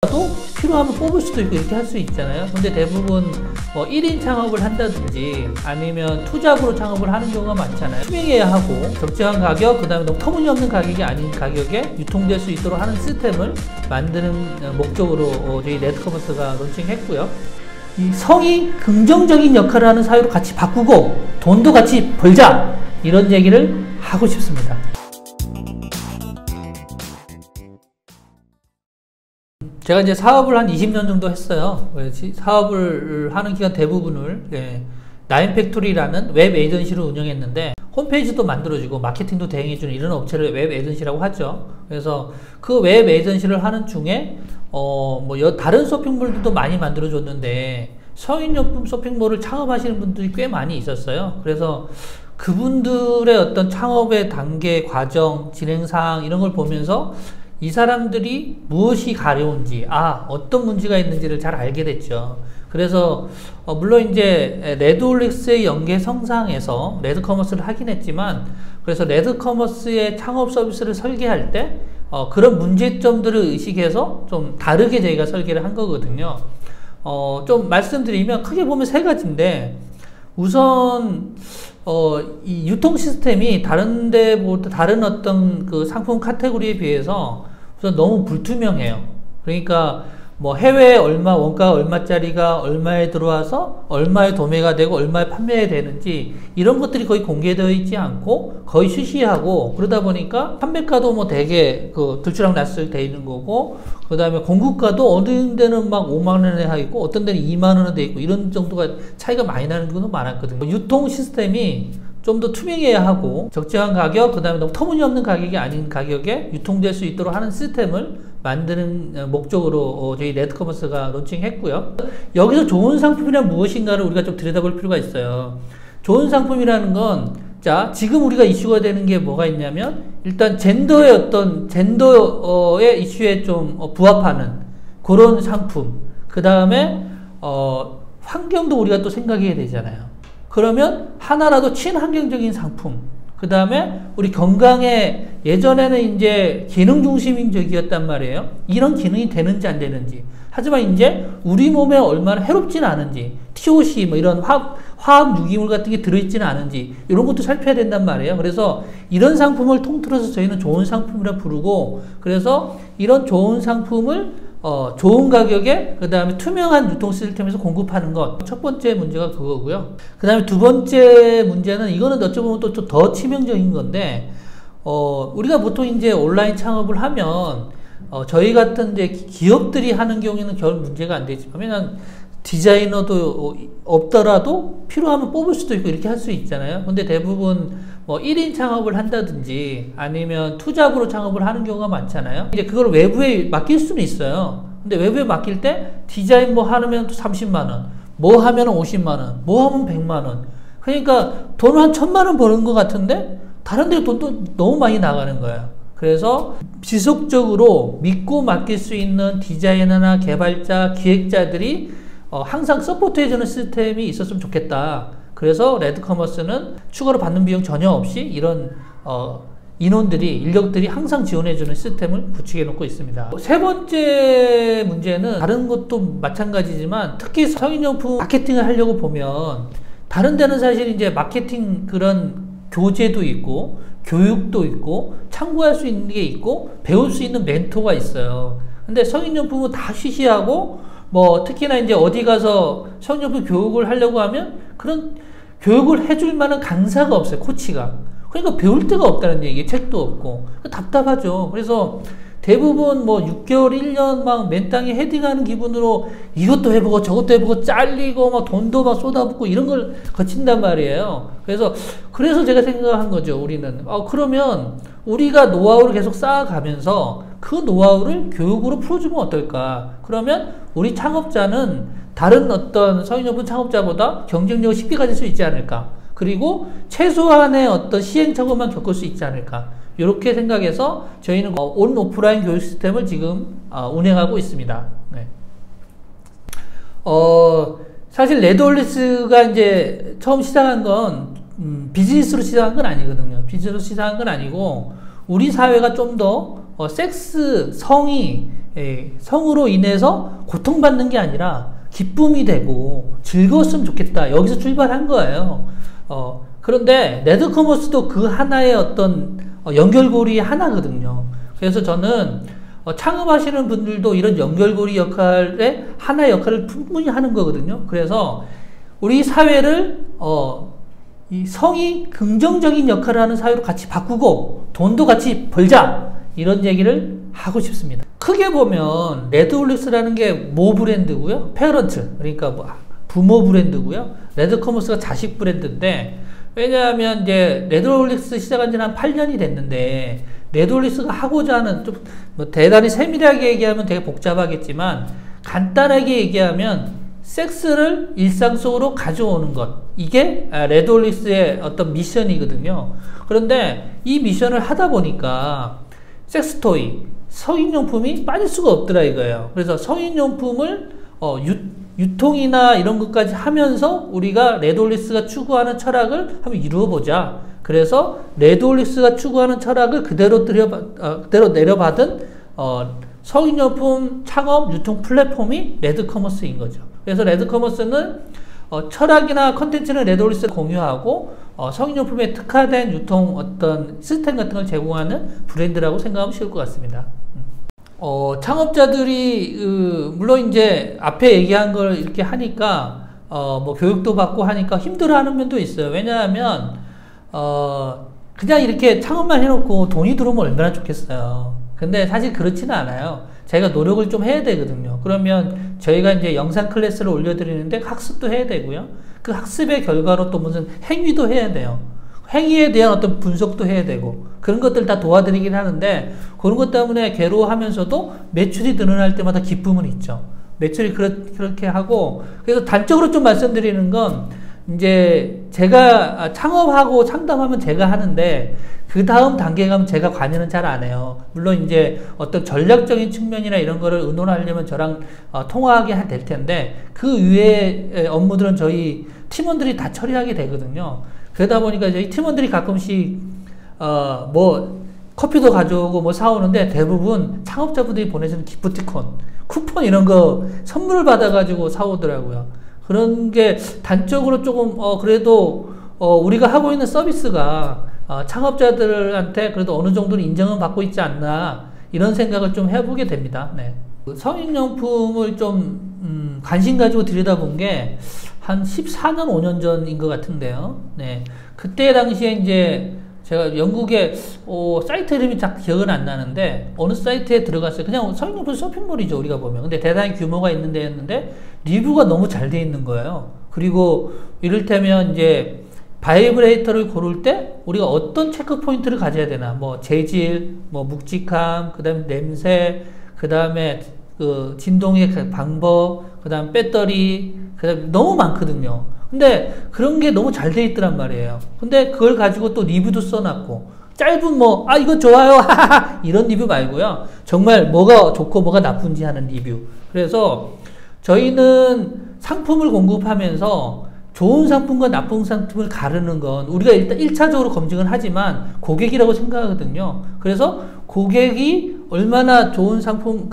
또 필요하면 뽑을 수도 있고 이렇게 할 수 있잖아요. 근데 대부분 뭐 1인 창업을 한다든지 아니면 투잡으로 창업을 하는 경우가 많잖아요. 투명해야 하고 적정한 가격, 그 다음에 너무 터무니없는 가격이 아닌 가격에 유통될 수 있도록 하는 시스템을 만드는 목적으로 저희 레드커머스가 론칭했고요. 이 성이 긍정적인 역할을 하는 사회로 같이 바꾸고 돈도 같이 벌자, 이런 얘기를 하고 싶습니다. 제가 이제 사업을 한 20년 정도 했어요. 사업을 하는 기간 대부분을 나인팩토리라는 웹 에이전시를 운영했는데, 홈페이지도 만들어주고 마케팅도 대행해주는 이런 업체를 웹 에이전시라고 하죠. 그래서 그 웹 에이전시를 하는 중에 다른 쇼핑몰들도 많이 만들어줬는데 성인용품 쇼핑몰을 창업하시는 분들이 꽤 많이 있었어요. 그래서 그분들의 어떤 창업의 단계, 과정, 진행사항 이런 걸 보면서 이 사람들이 무엇이 가려운지, 어떤 문제가 있는지를 잘 알게 됐죠. 그래서 물론 이제 레드올릭스의 연계성상에서 레드커머스를 하긴 했지만, 그래서 레드커머스의 창업 서비스를 설계할 때 그런 문제점들을 의식해서 좀 다르게 저희가 설계를 한 거거든요. 좀 말씀드리면 크게 보면 세 가지인데, 우선 이 유통 시스템이 다른 어떤 그 상품 카테고리에 비해서 우선 너무 불투명해요. 그러니까 뭐 해외에 원가가 얼마짜리가 얼마에 들어와서 얼마에 도매가 되고 얼마에 판매가 되는지 이런 것들이 거의 공개되어 있지 않고 거의 쉬쉬하고, 그러다 보니까 판매가도 뭐 되게 들추락날추락 돼 있는 거고, 그 다음에 공급가도 어느 데는 막 5만 원에 하 있고 어떤 데는 2만 원에 돼 있고 이런 정도가 차이가 많이 나는 경우도 많았거든요. 유통 시스템이 좀 더 투명해야 하고 적정한 가격, 그 다음에 너무 터무니없는 가격이 아닌 가격에 유통될 수 있도록 하는 시스템을 만드는 목적으로 저희 레드커머스가 론칭했고요. 여기서 좋은 상품이란 무엇인가를 우리가 좀 들여다볼 필요가 있어요. 좋은 상품이라는 건, 지금 우리가 이슈가 되는 게 뭐가 있냐면, 일단 젠더의 이슈에 좀 부합하는 그런 상품, 그 다음에 환경도 우리가 또 생각해야 되잖아요. 그러면 하나라도 친환경적인 상품, 그 다음에 우리 건강에, 예전에는 이제 기능 중심적이었단 말이에요. 이런 기능이 되는지 안 되는지. 하지만 이제 우리 몸에 얼마나 해롭지는 않은지, TOC 뭐 이런 화학 유기물 같은 게 들어있지는 않은지 이런 것도 살펴야 된단 말이에요. 그래서 이런 상품을 통틀어서 저희는 좋은 상품이라 부르고, 그래서 이런 좋은 상품을 좋은 가격에, 그 다음에 투명한 유통 시스템에서 공급하는 것. 첫 번째 문제가 그거고요. 그 다음에 두 번째 문제는, 이거는 어찌 보면 또 더 치명적인 건데, 우리가 보통 이제 온라인 창업을 하면, 저희 같은 이제 기업들이 하는 경우에는 별 문제가 안 되지만, 왜냐면 디자이너도 없더라도 필요하면 뽑을 수도 있고 이렇게 할 수 있잖아요. 근데 대부분 1인 창업을 한다든지 아니면 투잡으로 창업을 하는 경우가 많잖아요. 이제 그걸 외부에 맡길 수는 있어요. 근데 외부에 맡길 때 디자인 하면 30만원, 뭐 하면 50만원, 뭐 하면 100만원. 그러니까 돈을 한 1000만원 버는 것 같은데 다른 데 돈도 너무 많이 나가는 거예요. 그래서 지속적으로 믿고 맡길 수 있는 디자이너나 개발자, 기획자들이 항상 서포트해주는 시스템이 있었으면 좋겠다. 그래서 레드커머스는 추가로 받는 비용 전혀 없이 이런 인력들이 항상 지원해주는 시스템을 구축해 놓고 있습니다. 세 번째 문제는, 다른 것도 마찬가지지만 특히 성인용품 마케팅을 하려고 보면 다른 데는 사실 이제 마케팅 그런 교재도 있고 교육도 있고 참고할 수 있는 게 있고 배울 수 있는 멘토가 있어요. 근데 성인용품은 다 쉬쉬하고, 특히나 이제 어디 가서 성인용품 교육을 하려고 하면 그런 교육을 해줄 만한 강사가 없어요, 코치가. 그러니까 배울 데가 없다는 얘기, 책도 없고. 답답하죠. 그래서 대부분 6개월, 1년 맨땅에 헤딩하는 기분으로 이것도 해보고 저것도 해보고 잘리고 돈도 쏟아붓고 이런 걸 거친단 말이에요. 그래서 제가 생각한 거죠, 우리는. 그러면 우리가 노하우를 계속 쌓아가면서 그 노하우를 교육으로 풀어주면 어떨까? 그러면 우리 창업자는 다른 어떤 성인용품 창업자보다 경쟁력을 쉽게 가질 수 있지 않을까? 그리고 최소한의 어떤 시행착오만 겪을 수 있지 않을까? 이렇게 생각해서 저희는 온 오프라인 교육 시스템을 지금 운행하고 있습니다. 네. 사실 레드올릭스가 이제 처음 시작한 건 비즈니스로 시작한 건 아니거든요. 비즈니스로 시작한 건 아니고, 우리 사회가 좀 더 섹스, 성이 성으로 인해서 고통받는 게 아니라 기쁨이 되고 즐거웠으면 좋겠다. 여기서 출발한 거예요. 그런데 레드커머스도 그 하나의 어떤 연결고리 하나거든요. 그래서 저는 창업하시는 분들도 이런 연결고리 역할에 하나의 역할을 충분히 하는 거거든요. 그래서 우리 사회를 이 성이 긍정적인 역할을 하는 사회로 같이 바꾸고 돈도 같이 벌자, 이런 얘기를 하고 싶습니다. 크게 보면 레드홀릭스라는 게 모 브랜드고요, 페어런트, 그러니까 뭐 부모 브랜드고요, 레드커머스가 자식 브랜드인데, 왜냐하면 이제 레드홀릭스 시작한 지는 한 8년이 됐는데, 레드홀릭스가 하고자 하는, 좀 뭐 대단히 세밀하게 얘기하면 되게 복잡하겠지만 간단하게 얘기하면 섹스를 일상 속으로 가져오는 것, 이게 레드홀릭스의 어떤 미션이거든요. 그런데 이 미션을 하다 보니까 섹스토이, 성인용품이 빠질 수가 없더라 이거예요. 그래서 성인용품을 유통이나 이런 것까지 하면서 우리가 레드홀릭스가 추구하는 철학을 한번 이루어보자. 그래서 레드홀릭스가 추구하는 철학을 그대로 내려받은 성인용품 창업 유통 플랫폼이 레드커머스인 거죠. 그래서 레드커머스는 철학이나 컨텐츠는 레드홀릭스를 공유하고 성인용품에 특화된 유통 어떤 시스템 같은 걸 제공하는 브랜드라고 생각하면 쉬울 것 같습니다. 창업자들이 물론 이제 앞에 얘기한 걸 이렇게 하니까 뭐 교육도 받고 하니까 힘들어하는 면도 있어요. 왜냐하면 그냥 이렇게 창업만 해놓고 돈이 들어오면 얼마나 좋겠어요. 근데 사실 그렇지는 않아요. 자기가 노력을 좀 해야 되거든요. 그러면 저희가 이제 영상 클래스를 올려드리는데 학습도 해야 되고요. 그 학습의 결과로 또 무슨 행위도 해야 돼요. 행위에 대한 어떤 분석도 해야 되고, 그런 것들 다 도와드리긴 하는데, 그런 것 때문에 괴로워하면서도 매출이 늘어날 때마다 기쁨은 있죠. 매출이 그렇게 하고, 그래서 단적으로 좀 말씀드리는 건, 이제 제가 창업하고 상담하면 제가 하는데, 그 다음 단계 가면 제가 관여는 잘 안 해요. 물론 이제 어떤 전략적인 측면이나 이런 거를 의논하려면 저랑 통화하게 될 텐데, 그 이외의 업무들은 저희 팀원들이 다 처리하게 되거든요. 그러다 보니까 저희 팀원들이 가끔씩 뭐 커피도 가져오고 뭐 사오는데, 대부분 창업자분들이 보내주는 기프티콘, 쿠폰 이런 거 선물을 받아가지고 사오더라고요. 그런 게 단적으로 조금 그래도 우리가 하고 있는 서비스가 창업자들한테 그래도 어느 정도는 인정은 받고 있지 않나, 이런 생각을 좀 해보게 됩니다. 네. 성인용품을 좀 관심 가지고 들여다본 게 한 14년, 5년 전인 것 같은데요. 네. 그때 당시에 이제 제가 영국에 사이트 이름이 딱 기억은 안 나는데, 어느 사이트에 들어갔어요. 그냥 성인용품 쇼핑몰이죠, 우리가 보면. 근데 대단히 규모가 있는 데였는데 리뷰가 너무 잘 돼 있는 거예요. 그리고 이를테면 이제 바이브레이터를 고를 때 우리가 어떤 체크 포인트를 가져야 되나, 뭐 재질, 뭐 묵직함, 그 다음에 냄새, 그 다음에 그 진동의 방법, 그 다음 배터리, 그 다음에 너무 많거든요. 근데 그런 게 너무 잘 돼 있더란 말이에요. 근데 그걸 가지고 또 리뷰도 써놨고, 짧은 뭐 이거 좋아요 이런 리뷰 말고요, 정말 뭐가 좋고 뭐가 나쁜지 하는 리뷰. 그래서 저희는 상품을 공급하면서 좋은 상품과 나쁜 상품을 가르는 건 우리가 일단 1차적으로 검증을 하지만 고객이라고 생각하거든요. 그래서 고객이 얼마나 좋은 상품을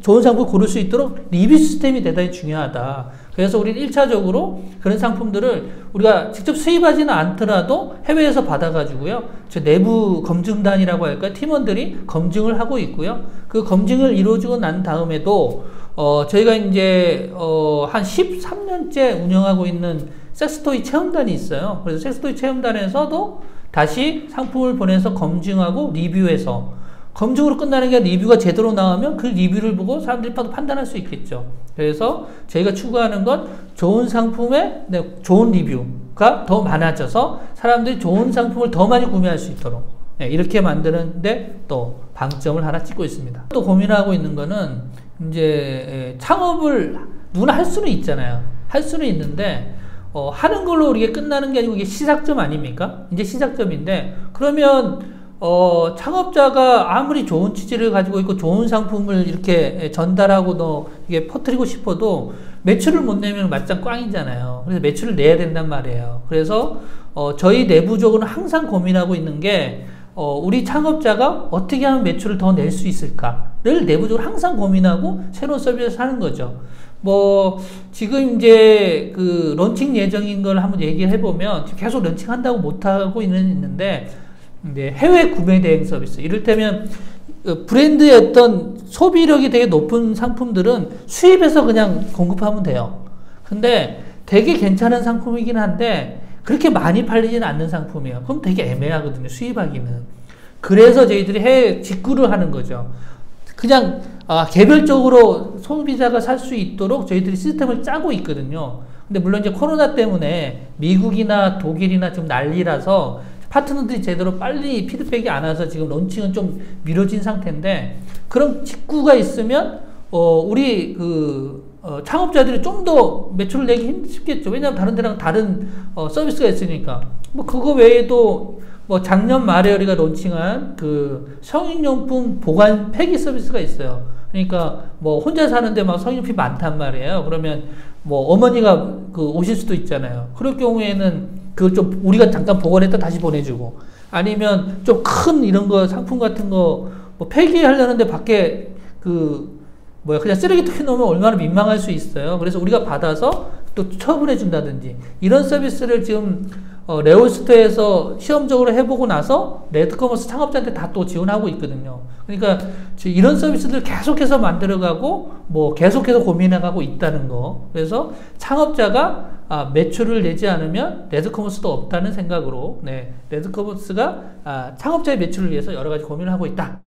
고를 수 있도록 리뷰 시스템이 대단히 중요하다. 그래서 우리는 1차적으로 그런 상품들을 우리가 직접 수입하지는 않더라도 해외에서 받아가지고요, 저 내부 검증단이라고 할까요? 팀원들이 검증을 하고 있고요. 그 검증을 이루어지고 난 다음에도 저희가 이제 한 13년째 운영하고 있는 섹스토이 체험단이 있어요. 그래서 섹스토이 체험단에서도 다시 상품을 보내서 검증하고 리뷰해서, 검증으로 끝나는 게 리뷰가 제대로 나오면 그 리뷰를 보고 사람들이 판단할 수 있겠죠. 그래서 저희가 추구하는 건 좋은 상품에 좋은 리뷰가 더 많아져서 사람들이 좋은 상품을 더 많이 구매할 수 있도록 이렇게 만드는데 또 방점을 하나 찍고 있습니다. 또 고민하고 있는 거는, 이제 창업을 누구나 할 수는 있잖아요. 할 수는 있는데 하는 걸로 우리가 끝나는 게 아니고 이게 시작점 아닙니까? 이제 시작점인데, 그러면 창업자가 아무리 좋은 취지를 가지고 있고 좋은 상품을 이렇게 전달하고 이게 퍼뜨리고 싶어도 매출을 못 내면 말짱 꽝이잖아요. 그래서 매출을 내야 된단 말이에요. 그래서 저희 내부적으로는 항상 고민하고 있는 게 우리 창업자가 어떻게 하면 매출을 더 낼 수 있을까를 내부적으로 항상 고민하고 새로운 서비스를 하는 거죠. 지금 이제 그 런칭 예정인 걸 한번 얘기를 해보면 계속 런칭한다고 못하고 있는데, 이제 해외 구매 대행 서비스. 이를테면, 브랜드의 어떤 소비력이 되게 높은 상품들은 수입해서 그냥 공급하면 돼요. 근데 되게 괜찮은 상품이긴 한데, 그렇게 많이 팔리지는 않는 상품이에요. 그럼 되게 애매하거든요, 수입하기는. 그래서 저희들이 해외 직구를 하는 거죠. 그냥 개별적으로 소비자가 살 수 있도록 저희들이 시스템을 짜고 있거든요. 근데 물론 이제 코로나 때문에 미국이나 독일이나 지금 난리라서 파트너들이 제대로 빨리 피드백이 안 와서 지금 런칭은 좀 미뤄진 상태인데, 그럼 직구가 있으면 우리 창업자들이 좀 더 매출을 내기 쉽겠죠. 왜냐하면 다른 데랑 다른 서비스가 있으니까. 그거 외에도 작년 말에 우리가 론칭한 그 성인용품 보관 폐기 서비스가 있어요. 그러니까 혼자 사는데 막 성인용품이 많단 말이에요. 그러면 어머니가 오실 수도 있잖아요. 그럴 경우에는 그걸 좀 우리가 잠깐 보관했다 다시 보내주고, 아니면 좀 큰 이런 거 상품 같은 거 폐기하려는데 밖에 그냥 쓰레기통에 넣으면 얼마나 민망할 수 있어요. 그래서 우리가 받아서 또 처분해 준다든지, 이런 서비스를 지금 레오스토어에서 시험적으로 해보고 나서 레드커머스 창업자한테 다 또 지원하고 있거든요. 그러니까 이런 서비스들 계속해서 만들어가고 계속해서 고민해가고 있다는 거. 그래서 창업자가 매출을 내지 않으면 레드커머스도 없다는 생각으로, 레드커머스가 창업자의 매출을 위해서 여러 가지 고민을 하고 있다.